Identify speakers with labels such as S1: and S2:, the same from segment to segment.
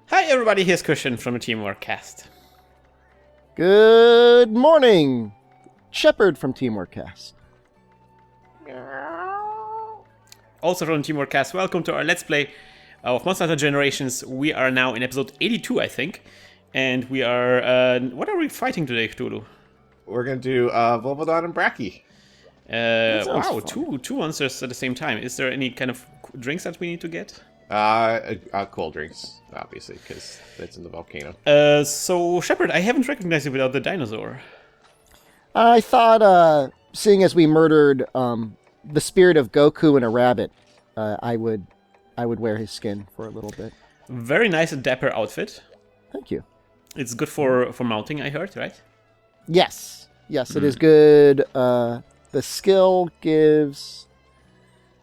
S1: Hi everybody, here's Christian from the Teamwork Cast.
S2: Good morning, Shepard from Teamwork Cast.
S1: Also from the Teamwork Cast, welcome to our Let's Play of Monster Hunter Generations. We are now in episode 82, I think. And we are... what are we fighting today, Cthulhu?
S3: We're going to do Volvodon and Bracky.
S1: Wow, two monsters at the same time. Is there any kind of drinks that we need to get?
S3: Cold drinks, obviously, because it's in the volcano.
S1: So, Shepard, I haven't recognized you without the dinosaur.
S2: I thought, seeing as we murdered the spirit of Goku and a rabbit, I would wear his skin for a little bit.
S1: Very nice and dapper outfit.
S2: Thank you.
S1: It's good for mounting, I heard, right?
S2: Yes, it is good. The skill gives...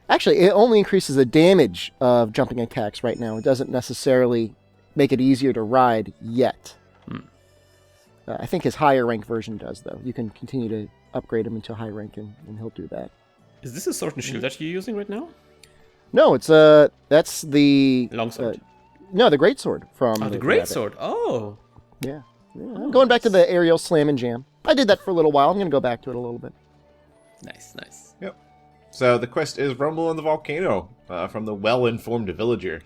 S2: Actually, it only increases the damage of jumping attacks right now. It doesn't necessarily make it easier to ride yet. I think his higher rank version does, though. You can continue to upgrade him into high rank, and he'll do that.
S1: Is this a sword and shield that you're using right now?
S2: No, it's that's the
S1: Longsword.
S2: No, the great sword from
S1: the great sword. Oh,
S2: yeah. I'm going back to the aerial slam and jam. I did that for a little while. I'm going to go back to it a little bit.
S1: Nice.
S3: Yep. So the quest is Rumble in the Volcano from the well-informed villager.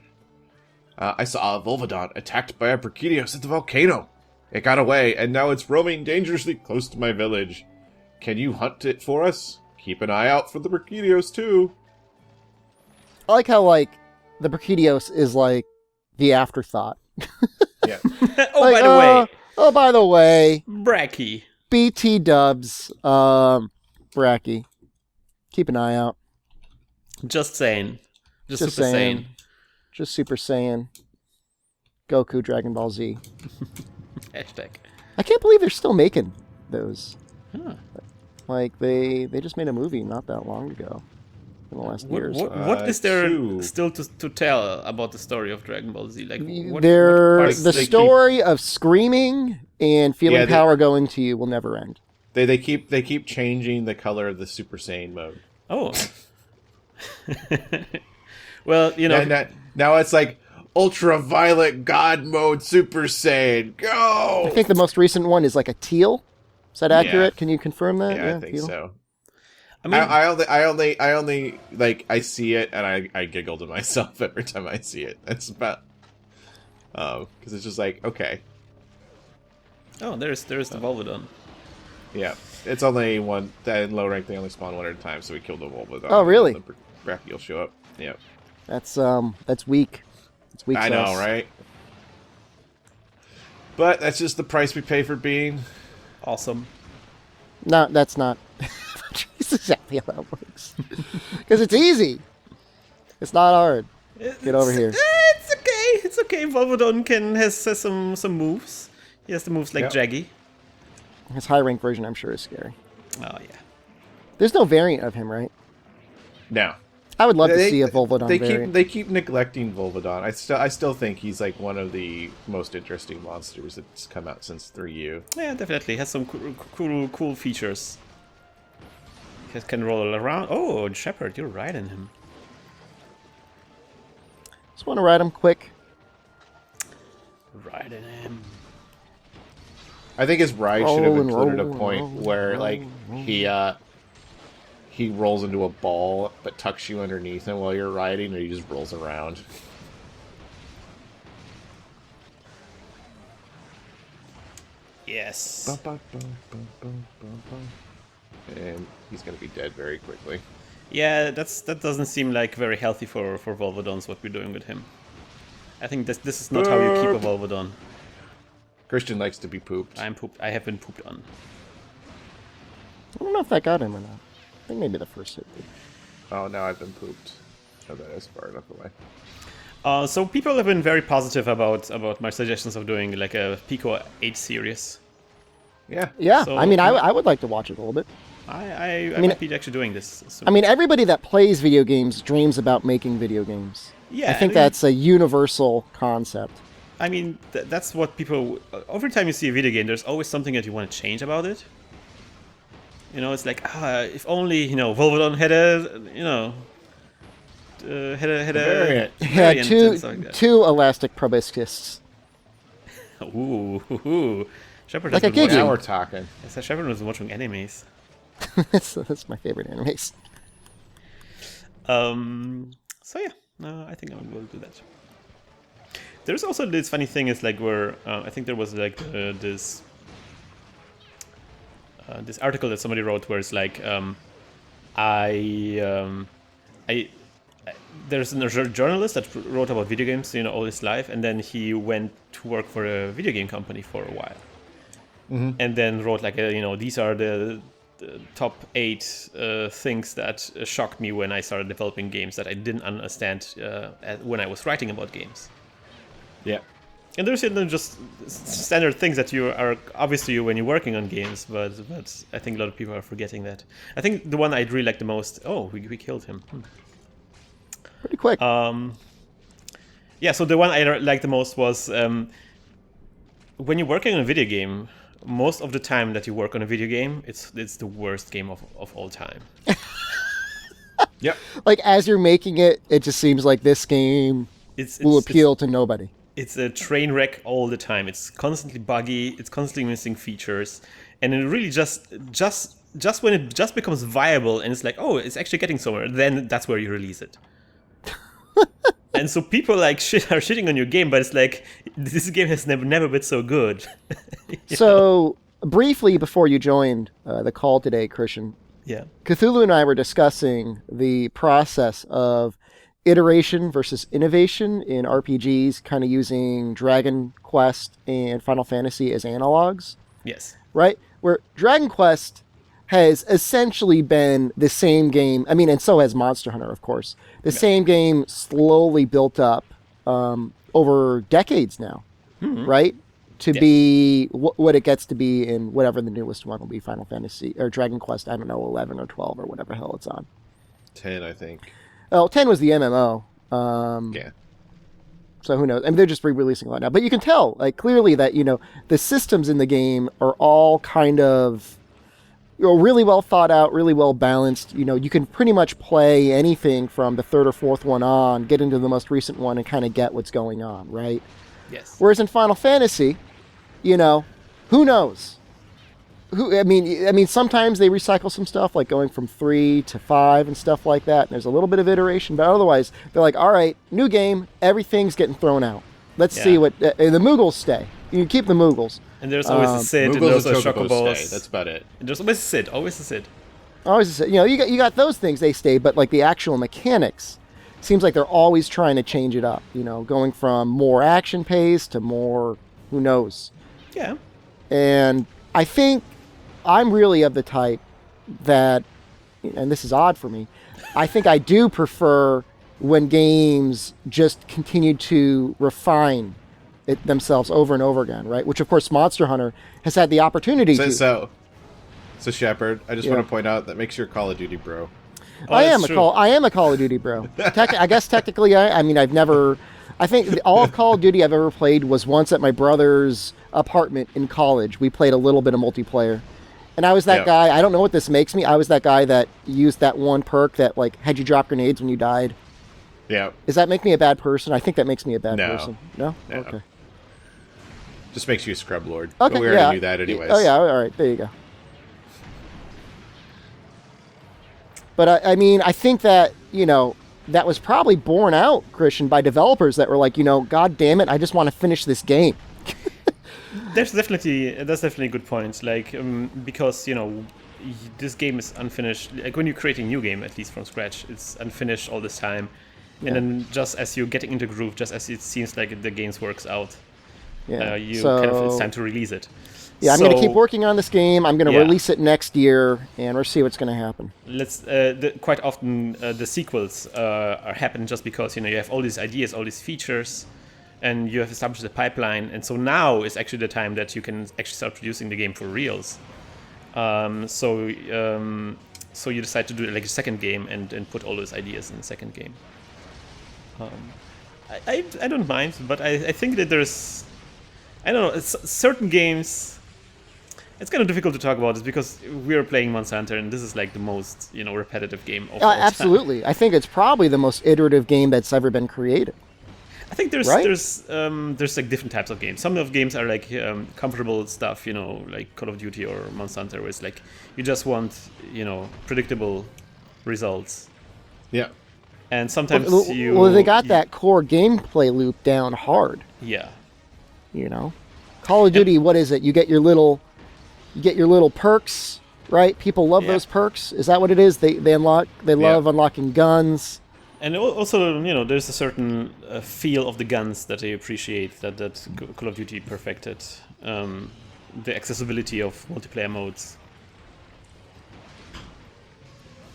S3: I saw a Volvodon attacked by a Brachydios at the volcano. It got away, and now it's roaming dangerously close to my village. Can you hunt it for us? Keep an eye out for the Brachydios, too.
S2: I like how, the Brachydios is, the afterthought.
S3: Yeah.
S1: Oh,
S2: by the way...
S1: Bracky.
S2: BT dubs, Bracky. Keep an eye out.
S1: Just saying. Just Super
S2: saying.
S1: Saiyan.
S2: Just Super Saiyan. Goku, Dragon Ball Z.
S1: Hashtag.
S2: I can't believe they're still making those.
S1: Huh.
S2: They just made a movie not that long ago. In the last years.
S1: What is there still to tell about the story of Dragon Ball Z?
S2: The story of screaming and feeling power go into you will never end.
S3: They keep changing the color of the Super Saiyan mode.
S1: Oh. Well,
S3: Now it's ultraviolet God mode Super Saiyan. Go!
S2: I think the most recent one is a teal. Is that accurate? Can you confirm that?
S3: Yeah, I think
S2: teal?
S3: so.
S1: I mean,
S3: I only I see it and I giggle to myself every time I see it. That's about because it's just okay.
S1: Oh, there's the Volvodon.
S3: Yeah, it's only one. In low rank, they only spawn one at a time, so we killed the Volvodon.
S2: Oh, really?
S3: The Bracky will show up. Yeah.
S2: That's weak. It's weak.
S3: I know, right? But that's just the price we pay for being
S1: awesome.
S2: No, that's not. That's exactly how that works. Because it's easy. It's not hard. Get over here.
S1: It's okay. Volvodon has some moves. He has the moves like Jaggy.
S2: His high rank version, I'm sure, is scary.
S1: Oh, yeah.
S2: There's no variant of him, right?
S3: No.
S2: I would love to see a Volvodon variant.
S3: They keep neglecting Volvodon. I still think he's one of the most interesting monsters that's come out since 3U.
S1: Yeah, definitely. Has some cool features. He can roll around. Oh, Shepard, you're riding him.
S2: Just want to ride him quick.
S1: Riding him.
S3: I think his ride should have included a point where he rolls into a ball but tucks you underneath him while you're riding, and he just rolls around.
S1: Yes.
S3: And he's going to be dead very quickly.
S1: Yeah, that doesn't seem like very healthy for Volvodons, what we're doing with him. I think this is not how you keep a Volvodon.
S3: Christian likes to be pooped.
S1: I have been pooped on.
S2: I don't know if that got him or not. I think maybe the first hit did.
S3: Oh, now I've been pooped. Oh, that is far enough away.
S1: So people have been very positive about my suggestions of doing a Pico 8 series.
S3: Yeah.
S2: Yeah,
S1: So,
S2: I would like to watch it a little bit.
S1: I might be actually doing this soon.
S2: I mean, everybody that plays video games dreams about making video games.
S1: Yeah,
S2: I think that's a universal concept.
S1: I mean, that's what people... Every time you see a video game, there's always something that you want to change about it. It's if only, Volvodon had a, had a
S3: variant.
S2: Had two elastic proboscists.
S1: Ooh. Shepard
S2: Like
S1: has
S2: a
S1: been
S2: Gigi.
S3: Now
S1: watching.
S3: we're talking.
S1: Yes, Shepard was watching animes.
S2: That's my favorite animes.
S1: So yeah, no, I think I will do that. There's also this funny thing is like where I think there was like this article that somebody wrote where it's like there's a journalist that wrote about video games, all his life, and then he went to work for a video game company for a while, and then wrote like these are the top 8 things that shocked me when I started developing games that I didn't understand when I was writing about games.
S3: Yeah.
S1: And there's just standard things that you are obvious to you when you're working on games, but I think a lot of people are forgetting that. I think the one I'd really like the most. Oh, we killed him.
S2: Pretty quick.
S1: Yeah, so the one I liked the most was when you're working on a video game. Most of the time that you work on a video game, it's the worst game of all time.
S3: Yep.
S2: Like, as you're making it, it just seems like this game will appeal to nobody.
S1: It's a train wreck all the time. It's constantly buggy. It's constantly missing features, and it really just when it just becomes viable and it's like, oh, it's actually getting somewhere, then that's where you release it. And so people like are shitting on your game, but it's like this game has never been so good.
S2: So briefly before you joined the call today, Christian,
S1: Yeah.
S2: Cthulhu and I were discussing the process of iteration versus innovation in RPGs, kind of using Dragon Quest and Final Fantasy as analogs,
S1: Yes.
S2: right? Where Dragon Quest has essentially been the same game, I mean, and so has Monster Hunter, of course, the same game slowly built up over decades now, right? To be what it gets to be in whatever the newest one will be, Final Fantasy, or Dragon Quest, I don't know, 11 or 12 or whatever hell it's on.
S3: 10, I think.
S2: Oh, 10 was the MMO.
S3: Yeah.
S2: So who knows? I mean, they're just re-releasing a lot now. But you can tell, like, clearly that, the systems in the game are all kind of really well thought out, really well balanced. You can pretty much play anything from the third or fourth one on, get into the most recent one, and kind of get what's going on, right?
S1: Yes.
S2: Whereas in Final Fantasy, who knows? I mean, sometimes they recycle some stuff, like going from 3 to 5 and stuff like that. And there's a little bit of iteration, but otherwise, they're like, all right, new game, everything's getting thrown out. Let's see what the Moogles stay. You can keep the Moogles.
S1: And there's always a Sid, and
S3: Moogles
S1: there's
S3: and
S1: a
S3: Chocobos
S1: Chocobos.
S3: stay. That's about it.
S1: And there's always a Sid,
S2: Always, you got those things, they stay, but like the actual mechanics, seems like they're always trying to change it up. Going from more action paced to more, who knows.
S1: Yeah.
S2: And I think I'm really of the type that, and this is odd for me, I think I do prefer when games just continue to refine themselves over and over again, right? Which, of course, Monster Hunter has had the opportunity to.
S3: So Shepard, I just want to point out that makes you a Call of Duty bro.
S2: I am a Call of Duty bro. I guess technically, I think all of Call of Duty I've ever played was once at my brother's apartment in college. We played a little bit of multiplayer. And I was that guy, I don't know what this makes me, I was that guy that used that one perk that like had you drop grenades when you died.
S3: Yeah.
S2: Does that make me a bad person? I think that makes me a bad person. No? Okay.
S3: Just makes you a scrub lord.
S2: Okay,
S3: but we already knew that anyways.
S2: Oh yeah, all right, there you go. But I mean, I think that, that was probably borne out, Christian, by developers that were like, God damn it, I just want to finish this game.
S1: That's definitely a good point. Like, because, this game is unfinished. Like, when you're creating a new game, at least from scratch, it's unfinished all this time. And then just as you're getting into groove, just as it seems like the game works out, it's time to release it.
S2: Yeah, I'm going to keep working on this game. I'm going to release it next year, and we'll see what's going to happen.
S1: Quite often, the sequels are happen just because you have all these ideas, all these features, and you have established the pipeline. And so now is actually the time that you can actually start producing the game for reals. So you decide to do like a second game and put all those ideas in the second game. I don't mind, but I think that there's, I don't know, certain games. It's kind of difficult to talk about this because we're playing Monster Hunter, and this is like the most, repetitive game of all time.
S2: Absolutely. I think it's probably the most iterative game that's ever been created.
S1: I think there's
S2: Right?
S1: there's like different types of games. Some of games are like comfortable stuff, like Call of Duty or Monster Hunter, where it's like you just want predictable results.
S3: Yeah.
S1: And sometimes
S2: Well, they got that core gameplay loop down hard.
S1: Yeah.
S2: Call of Duty, what is it? You get your little perks, right? People love those perks. Is that what it is? They love unlocking guns.
S1: And also, there's a certain feel of the guns that I appreciate that Call of Duty perfected. The accessibility of multiplayer modes.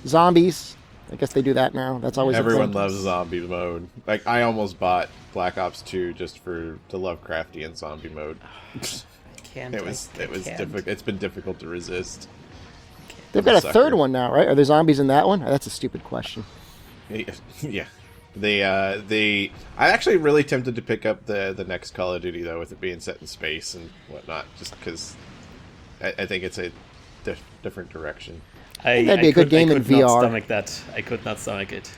S2: Zombies. I guess they do that now. That's always
S3: Everyone
S2: a thing.
S3: loves zombie mode. Like, I almost bought Black Ops 2 just for the Lovecraftian zombie mode. It was difficult. It's been difficult to resist.
S2: They've got a third one now, right? Are there zombies in that one? That's a stupid question.
S3: Yeah. I actually really tempted to pick up the next Call of Duty, though, with it being set in space and whatnot, just because I think it's a different direction.
S2: That'd be a good game in VR.
S1: I could not stomach that. I could not stomach it.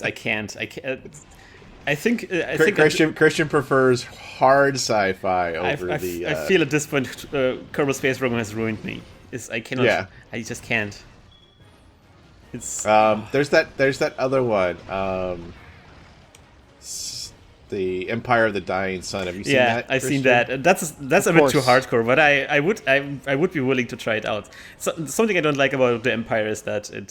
S1: I can't. I think
S3: Christian prefers hard sci-fi over
S1: I feel at this point Kerbal Space Program has ruined me. I cannot.
S3: Yeah.
S1: I just can't. It's
S3: there's that other one. The Empire of the Dying Sun. Have you seen that?
S1: I've seen that. That's a bit too hardcore, but I would be willing to try it out. Something I don't like about the Empire is that it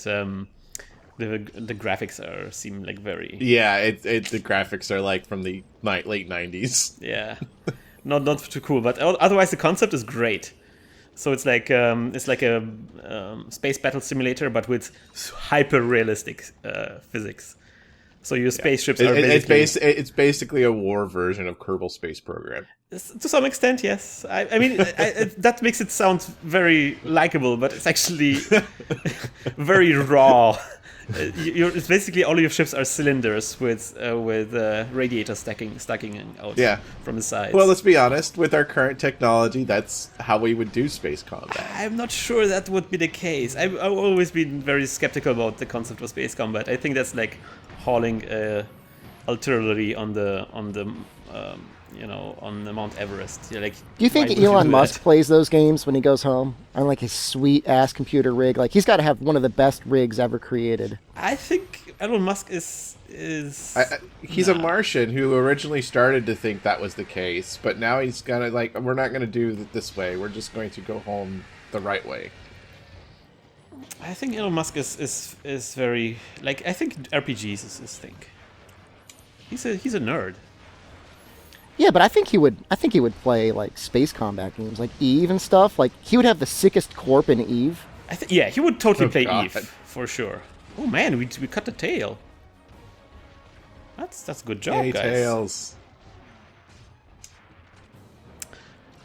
S1: the graphics seem like very
S3: the graphics are like from the late 90s.
S1: Yeah, not too cool, but otherwise the concept is great. So it's like a space battle simulator, but with hyper realistic physics. So your spaceships are
S3: it's basically a war version of Kerbal Space Program.
S1: To some extent, yes. I mean, that makes it sound very likable, but it's actually very raw. It's basically all of your ships are cylinders with radiators stacking out from the sides.
S3: Well, let's be honest. With our current technology, that's how we would do space combat.
S1: I'm not sure that would be the case. I've always been very skeptical about the concept of space combat. I think that's like hauling artillery on the Mount Everest. You're like,
S2: do you think Elon Musk plays those games when he goes home on like his sweet ass computer rig? Like he's got to have one of the best rigs ever created.
S1: I think Elon Musk is.
S3: He's a Martian who originally started to think that was the case, but now he's gonna we're not gonna do it this way. We're just going to go home the right way.
S1: I think Elon Musk is very I think RPGs is his thing. He's a nerd.
S2: Yeah, but I think he would play like space combat games like Eve and stuff. Like he would have the sickest corp in Eve.
S1: He would totally play God. Eve for sure. Oh man, we cut the tail. That's a good job, guys.
S3: Tails.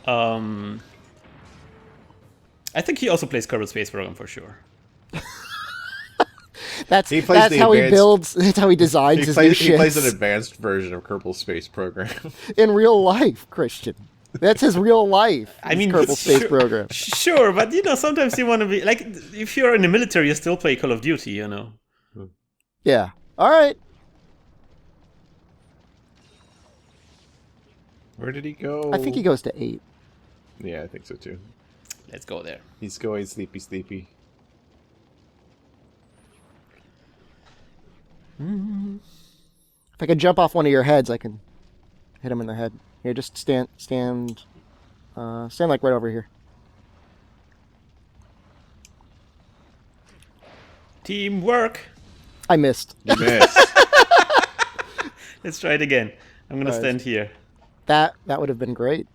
S1: I think he also plays Kerbal Space Program for sure.
S2: That's how he builds. That's how he designs his new ships.
S3: He plays an advanced version of Kerbal Space Program
S2: in real life, Christian. That's his real life.
S1: I mean,
S2: Kerbal Space Program.
S1: Sure, but sometimes you want to be like, if you're in the military, you still play Call of Duty,
S2: Yeah. All right.
S3: Where did he go?
S2: I think he goes to 8.
S3: Yeah, I think so too.
S1: Let's go there.
S3: He's going sleepy.
S2: If I could jump off one of your heads, I can hit him in the head. Here, just stand like right over here.
S1: Teamwork.
S2: I missed.
S3: You missed.
S1: Let's try it again. I'm gonna stand here.
S2: That would have been great.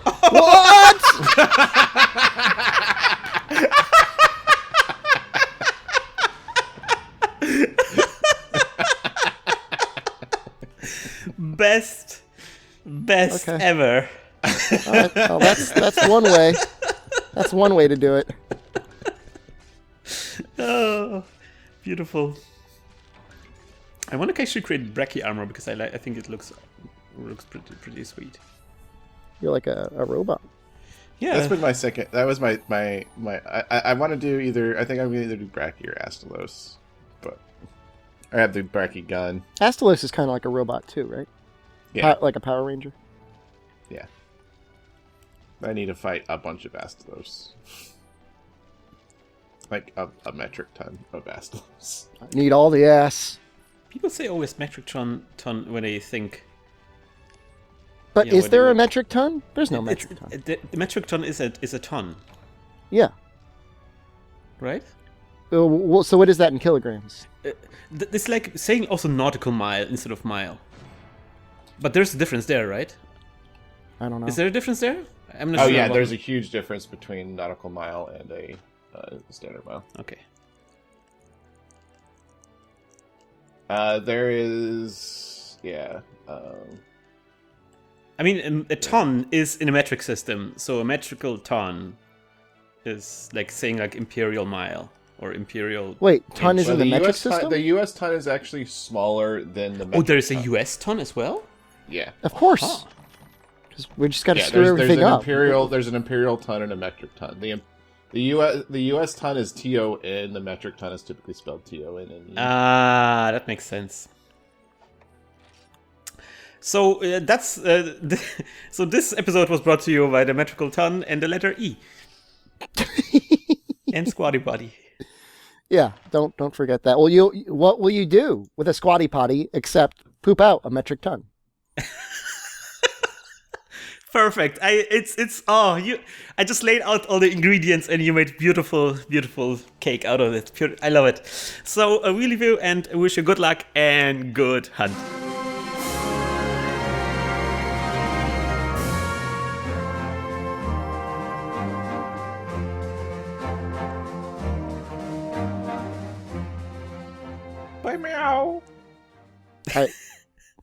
S2: What?
S1: Best ever.
S2: All right. Well, that's one way. That's one way to do it.
S1: Oh, beautiful. I want to actually create Bracky armor because I think it looks pretty sweet.
S2: You're like a robot.
S1: Yeah,
S3: that's been my second. That was my. I want to do either. I think I'm going to either do Bracky or Astalos, but I have the Bracky gun.
S2: Astalos is kind of like a robot too, right?
S3: Yeah.
S2: Like a Power Ranger.
S3: Yeah. I need to fight a bunch of Astalos. Like a metric ton of Astalos.
S2: I need all the ass.
S1: People say always metric ton when they think.
S2: But
S1: Yeah,
S2: is
S1: what
S2: there
S1: do
S2: a
S1: you-
S2: metric ton? There's no metric ton.
S1: The metric ton is a ton,
S2: Yeah.
S1: right?
S2: Well, so what is that in kilograms?
S1: It's like saying also nautical mile instead of mile. But there's a difference there, right?
S2: I don't know.
S1: Is there a difference there? I'm not
S3: Oh
S1: sure
S3: yeah,
S1: about-
S3: there's a huge difference between nautical mile and a standard mile.
S1: Okay.
S3: There is, yeah.
S1: I mean, a ton is in a metric system, so a metrical ton is like saying like imperial mile or imperial.
S2: Wait, ton is
S3: Well,
S2: in the metric
S3: US ton,
S2: system?
S3: the U.S. ton is actually smaller than the.
S1: Oh,
S3: metric
S1: there is a
S3: ton.
S1: US ton as well.
S3: Yeah.
S2: Of course.
S1: Huh.
S2: We just got to
S3: Yeah,
S2: screw everything
S3: an
S2: up.
S3: There's an imperial ton and a metric ton. The U.S. ton is TON. The metric ton is typically spelled TONNE.
S1: Ah, that makes sense. So that's so this episode was brought to you by the metrical ton and the letter E. And Squatty Potty.
S2: Yeah, don't forget that. Well, what will you do with a Squatty Potty except poop out a metric ton?
S1: Perfect. I just laid out all the ingredients and you made beautiful cake out of it. I love it. So we leave you and wish you good luck and good hunt.
S3: Bye, meow.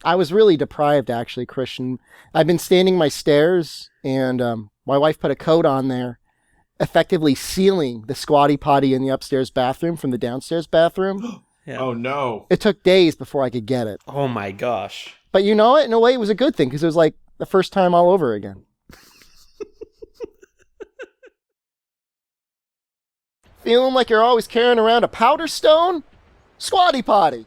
S2: I was really deprived, actually, Christian. I've been standing my stairs, and my wife put a coat on there, effectively sealing the Squatty Potty in the upstairs bathroom from the downstairs bathroom.
S1: Yeah.
S3: Oh no.
S2: It took days before I could get it.
S1: Oh my gosh.
S2: But you know what? In a way, it was a good thing, because it was like the first time all over again. Feeling like you're always carrying around a powder stone? Squatty Potty.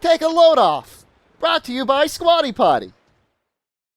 S2: Take a load off. Brought to you by Squatty Potty.